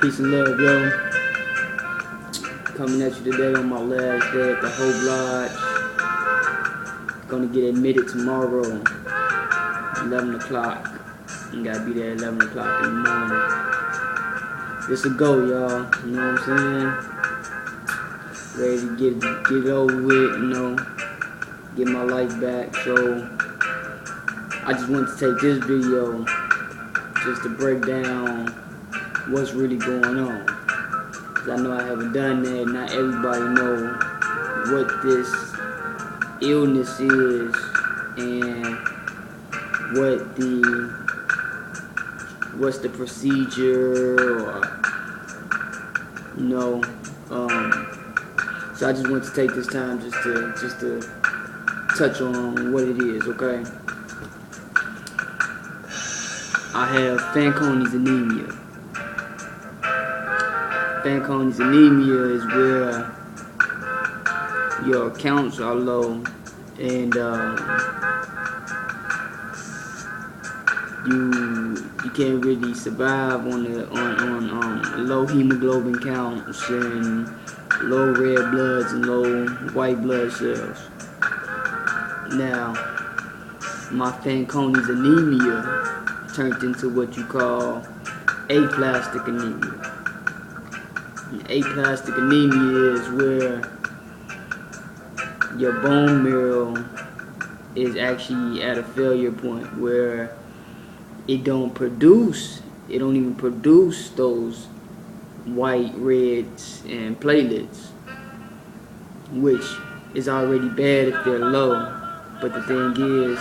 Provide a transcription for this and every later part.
Peace and love, yo. Coming at you today on my last day at the Hope Lodge. Gonna get admitted tomorrow, 11 o'clock. You gotta be there at 11 o'clock in the morning. This a go, y'all. You know what I'm saying? Ready to get it over with, you know. Get my life back. So I just wanted to take this video just to break down what's really going on. Cause I know I haven't done that. Not everybody know what this illness is and what's the procedure, or you know. So I just want to take this time just to touch on what it is, okay? I have Fanconi's anemia. Fanconi's anemia is where your counts are low and you can't really survive on low hemoglobin counts and low red bloods and low white blood cells. Now, my Fanconi's anemia turned into what you call aplastic anemia. And aplastic anemia is where your bone marrow is actually at a failure point where it don't even produce those white, reds, and platelets, which is already bad if they're low. But the thing is,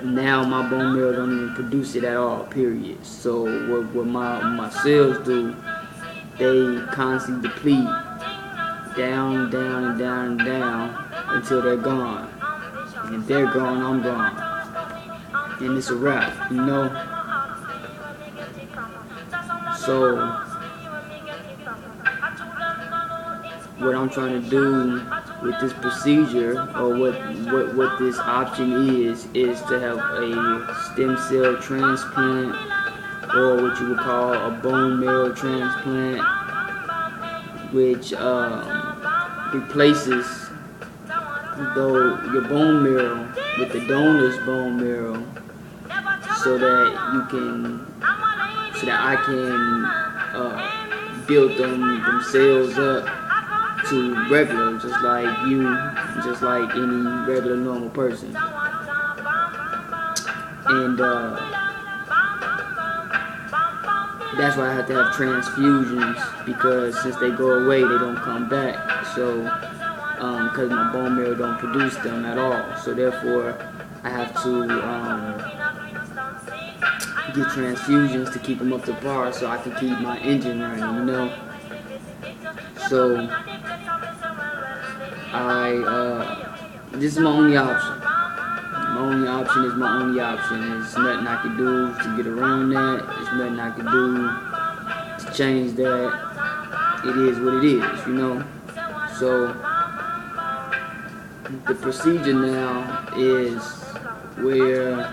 now my bone marrow don't even produce it at all, period. So what my cells do, they constantly deplete down, down, and down, and down until they're gone. And if they're gone, I'm gone. And it's a wrap, you know? So what I'm trying to do with this procedure, or what this option is to have a stem cell transplant, or what you would call a bone marrow transplant, which replaces your bone marrow with the donor's bone marrow, so that I can build them cells up to regular, just like any regular normal person. And that's why I have to have transfusions, because since they go away, they don't come back. So, because my bone marrow don't produce them at all, so therefore I have to get transfusions to keep them up to par, so I can keep my engine running, you know. So this is my only option. My only option is my only option. There's nothing I can do to get around that. There's nothing I can do to change that. It is what it is, you know. So the procedure now is where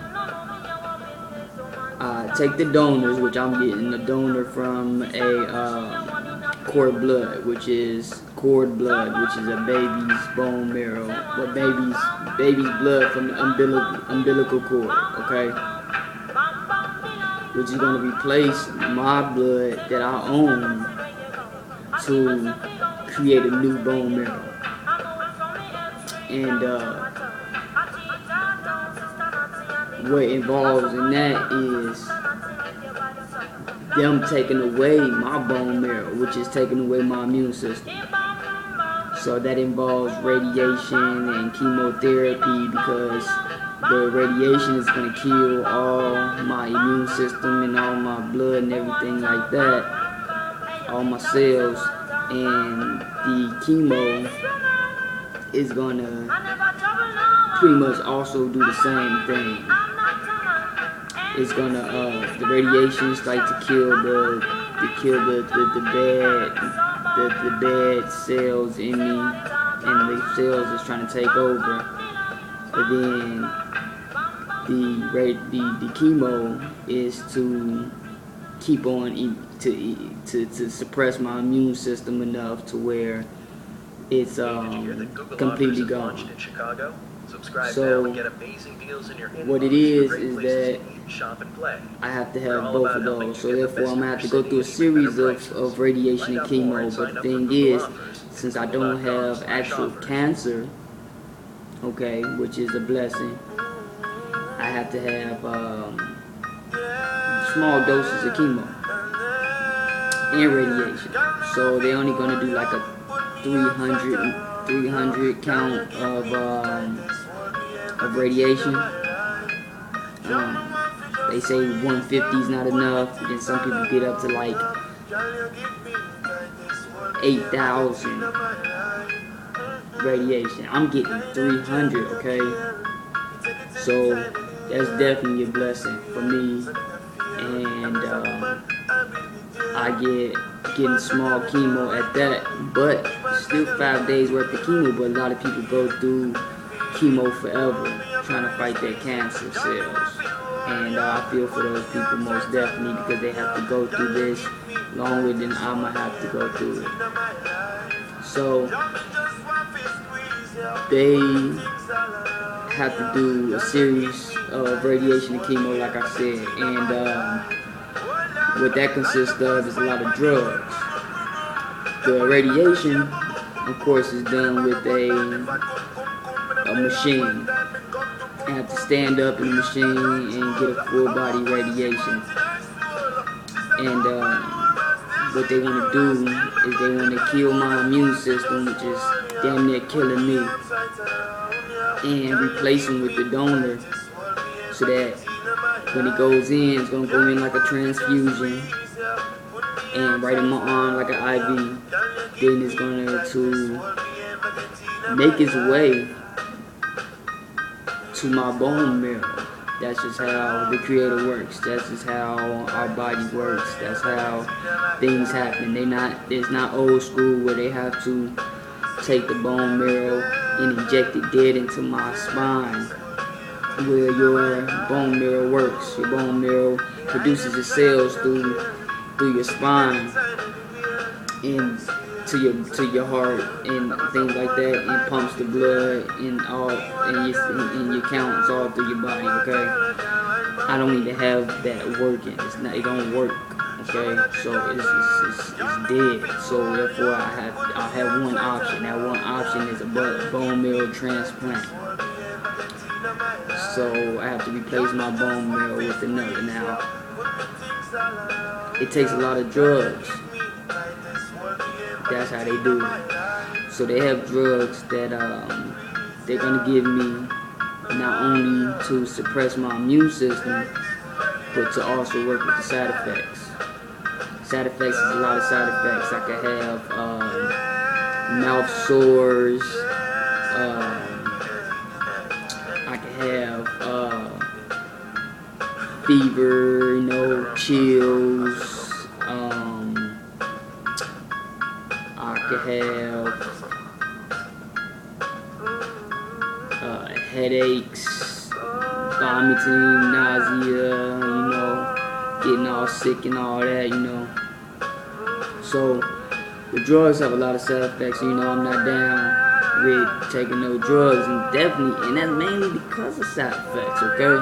I take the donors, which I'm getting a donor from a cord blood, which is a baby's bone marrow, or baby's blood from the umbilical cord, okay? Which is going to replace my blood that I own to create a new bone marrow. And what involves in that is them taking away my bone marrow, which is taking away my immune system. So that involves radiation and chemotherapy, because the radiation is going to kill all my immune system and all my blood and everything like that, all my cells, and the chemo is going to pretty much also do the same thing. It's gonna the radiations like to kill the bad cells in me, and the cells is trying to take over. But then the chemo is to keep on to suppress my immune system enough to where it's completely gone. So what it is that I have to have both of those. So therefore I'm gonna have to go through a series of radiation and chemo. But the thing is, since I don't have actual cancer, okay, which is a blessing, I have to have small doses of chemo and radiation. So they're only gonna do like a 300 count of radiation. They say 150 is not enough. Then some people get up to like 8,000 radiation. I'm getting 300, okay? So that's definitely a blessing for me. And I getting small chemo at that, but still 5 days worth of chemo. But a lot of people go through chemo forever trying to fight their cancer cells. And I feel for those people most definitely, because they have to go through this longer than I'm going to have to go through it. So they have to do a series of radiation and chemo, like I said. And what that consists of is a lot of drugs. The radiation, of course, is done with a machine. I have to stand up in the machine and get a full body radiation. And what they want to do is they want to kill my immune system, which is damn near killing me, and replace them with the donor, so that when it goes in, it's going to go in like a transfusion and right in my arm like an IV. Then it's going to make its way to my bone marrow. That's just how the Creator works. That's just how our body works. That's how things happen. It's not old school where they have to take the bone marrow and inject it dead into my spine, where your bone marrow works. Your bone marrow produces the cells through your spine and to your heart and things like that, and pumps the blood and your counts all through your body. Okay, I don't need to have that working. It don't work. Okay, so it's dead. So therefore I have one option. That one option is a bone marrow transplant. So I have to replace my bone marrow with another. Now it takes a lot of drugs. That's how they do it. So they have drugs that they're gonna give me, not only to suppress my immune system, but to also work with the side effects. Side effects is a lot of side effects. I could have mouth sores. I could have fever, chills. I could have headaches, vomiting, nausea, getting all sick and all that, So the drugs have a lot of side effects. I'm not down with taking no drugs, and that's mainly because of side effects, okay?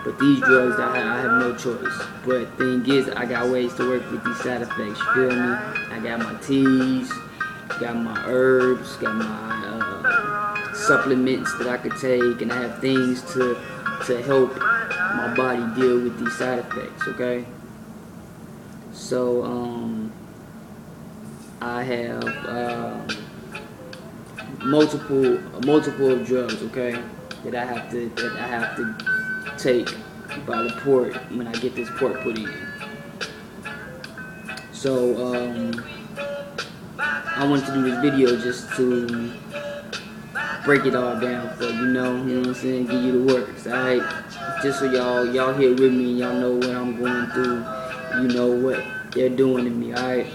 But these drugs, I have no choice. But thing is, I got ways to work with these side effects, you feel me? I got my teas, got my herbs, got my supplements that I could take, and I have things to help my body deal with these side effects, okay? So, I have multiple drugs, okay, that I have to take by the port when I get this port put in. So I wanted to do this video just to break it all down for you know what I'm saying, give you the works, alright? Just so y'all here with me, y'all know what I'm going through, what they're doing to me, alright?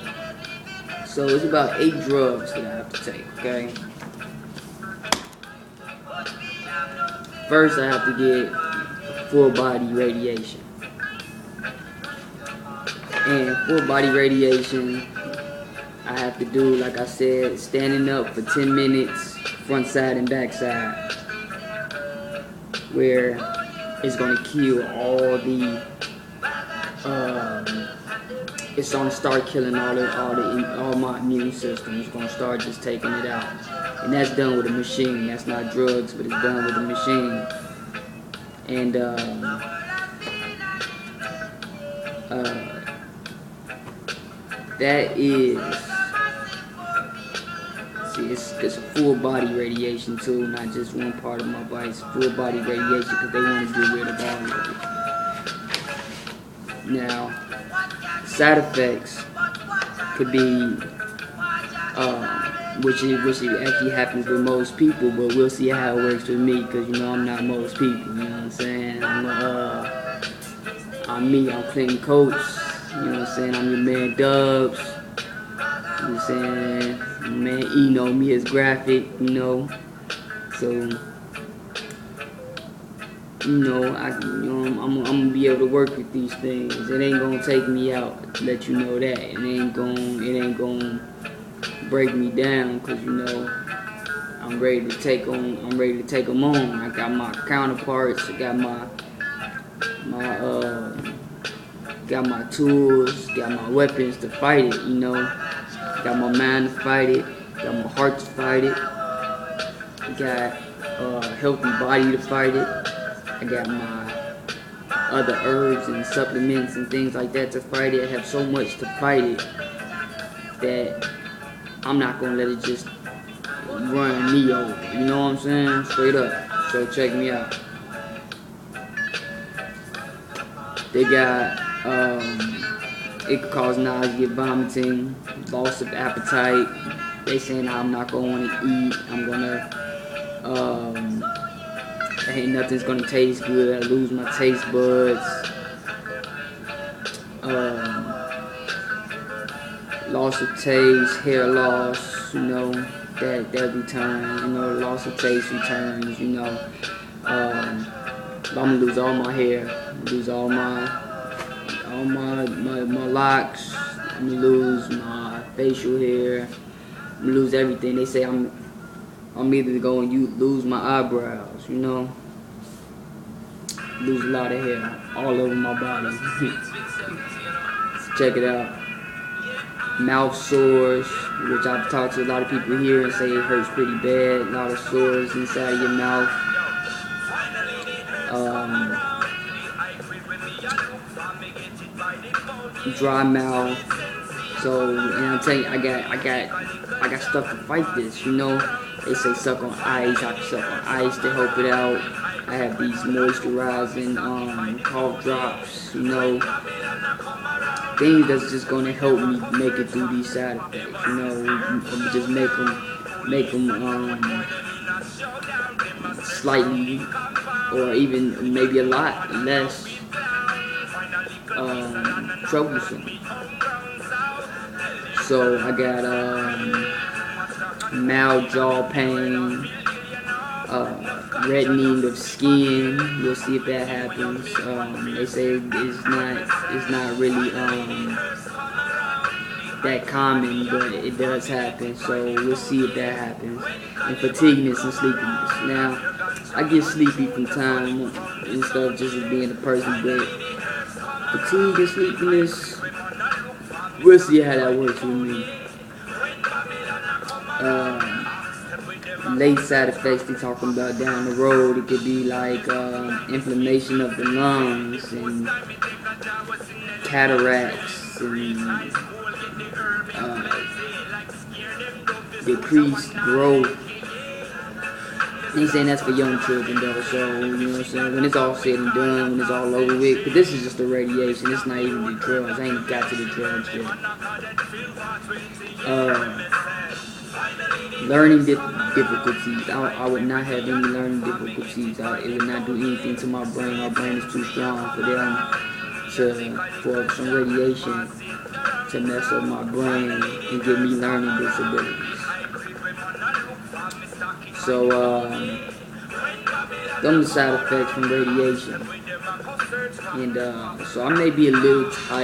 So it's about 8 drugs that I have to take, okay? First, I have to get full body radiation. And full body radiation, I have to do, like I said, standing up for 10 minutes, front side and back side, where it's gonna kill all the, it's gonna start killing all my immune system. It's gonna start just taking it out, and that's done with a machine. That's not drugs, but it's done with a machine. And that is, see, it's a full body radiation too, not just one part of my body. It's full body radiation because they want to get rid of all of it. Now, side effects could be, which actually happens with most people, but we'll see how it works with me, because you know I'm not most people. You know what I'm saying? I'm me. I'm Clinton Coates. You know what I'm saying? I'm your man Dubs. You know what I'm saying? My man E know me as Graphic. You know, so I'm gonna be able to work with these things. It ain't gonna take me out. Let you know that. It ain't gonna break me down, because you know I'm ready to take them on. I got my counterparts. I got my tools, got my weapons to fight it, you know. Got my mind to fight it, got my heart to fight it. I got a healthy body to fight it. I got my other herbs and supplements and things like that to fight it. I have so much to fight it that I'm not gonna let it just run me over. You know what I'm saying? Straight up. So check me out. They got, it could cause nausea, vomiting, loss of appetite. They saying I'm not gonna want to eat. I'm gonna, ain't nothing's gonna taste good. I lose my taste buds. Loss of taste, hair loss, you know, that returns. You know, loss of taste returns. You know, I'm gonna lose all my hair. Lose all my locks. I'm gonna lose my facial hair. I'm gonna lose everything. They say I'm either going to lose my eyebrows, you know. Lose a lot of hair all over my body. Check it out. Mouth sores, which I've talked to a lot of people here and say it hurts pretty bad. A lot of sores inside of your mouth. Dry mouth. So, and I'm telling you, I got stuff to fight this, you know. They say suck on ice. I can suck on ice to help it out. I have these moisturizing cough drops, you know, things that's just gonna help me make it through these side effects, you know. Just make them slightly, or even maybe a lot less troublesome. So I got mild jaw pain, reddening of skin. We'll see if that happens. They say it's not really that common, but it does happen. So we'll see if that happens. And fatigueness and sleepiness. Now, I get sleepy from time and stuff just as being a person, but fatigue and sleepiness, we'll see how that works with me. Late side effects they talking about down the road, it could be like inflammation of the lungs and cataracts and decreased growth. They saying that's for young children though, so you know what I'm saying, when it's all said and done, when it's all over with, but this is just the radiation, it's not even the drugs. I ain't got to the drugs yet. Learning difficulties. I would not have any learning difficulties. It would not do anything to my brain. My brain is too strong for them for some radiation to mess up my brain and give me learning disabilities. So, them the side effects from radiation. And so I may be a little tired.